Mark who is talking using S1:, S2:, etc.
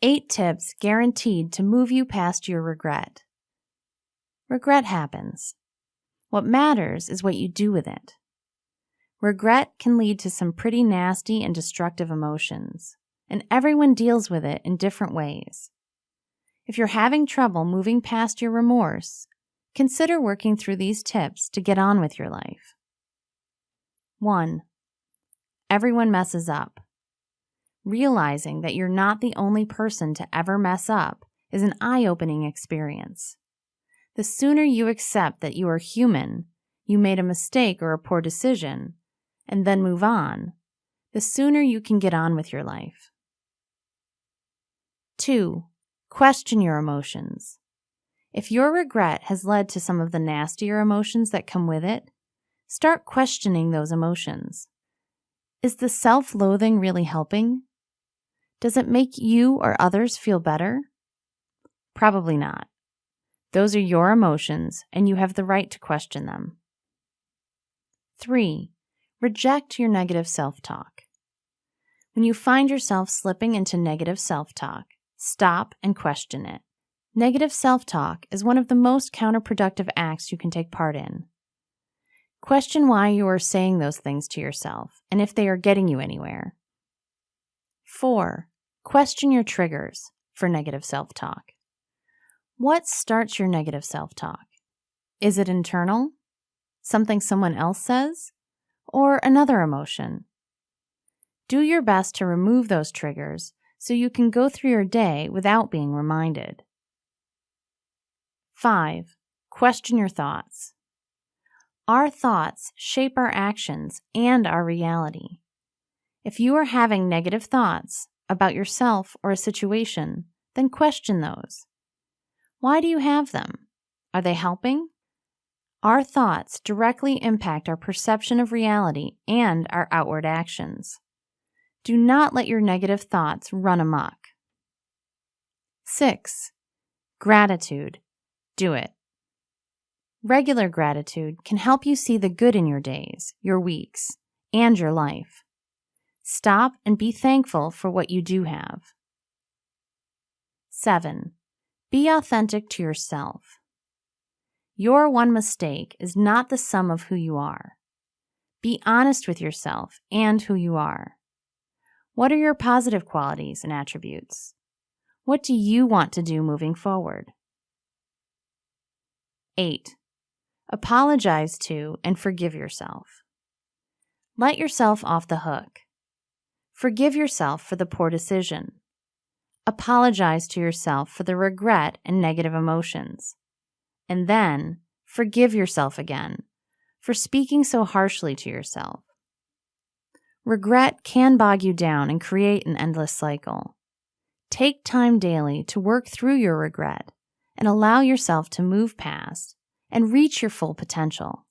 S1: 8 tips guaranteed to move you past your regret. Regret happens. What matters is what you do with it. Regret can lead to some pretty nasty and destructive emotions, and everyone deals with it in different ways. If you're having trouble moving past your remorse, consider working through these tips to get on with your life. 1. Everyone messes up. Realizing that you're not the only person to ever mess up is an eye-opening experience. The sooner you accept that you are human, you made a mistake or a poor decision, and then move on, the sooner you can get on with your life. 2. Question your emotions. If your regret has led to some of the nastier emotions that come with it, start questioning those emotions. Is the self-loathing really helping? Does it make you or others feel better? Probably not. Those are your emotions, and you have the right to question them. 3. Reject your negative self-talk. When you find yourself slipping into negative self-talk, stop and question it. Negative self-talk is one of the most counterproductive acts you can take part in. Question why you are saying those things to yourself and if they are getting you anywhere. 4. Question your triggers for negative self-talk. What starts your negative self-talk? Is it internal? Something someone else says? Or another emotion? Do your best to remove those triggers so you can go through your day without being reminded. 5. Question your thoughts. Our thoughts shape our actions and our reality. If you are having negative thoughts about yourself or a situation, then question those. Why do you have them? Are they helping? Our thoughts directly impact our perception of reality and our outward actions. Do not let your negative thoughts run amok. 6. Gratitude. Do it. Regular gratitude can help you see the good in your days, your weeks, and your life. Stop and be thankful for what you do have. 7. Be authentic to yourself. Your one mistake is not the sum of who you are. Be honest with yourself and who you are. What are your positive qualities and attributes? What do you want to do moving forward? 8. Apologize to and forgive yourself. Let yourself off the hook. Forgive yourself for the poor decision. Apologize to yourself for the regret and negative emotions. And then forgive yourself again for speaking so harshly to yourself. Regret can bog you down and create an endless cycle. Take time daily to work through your regret and allow yourself to move past and reach your full potential.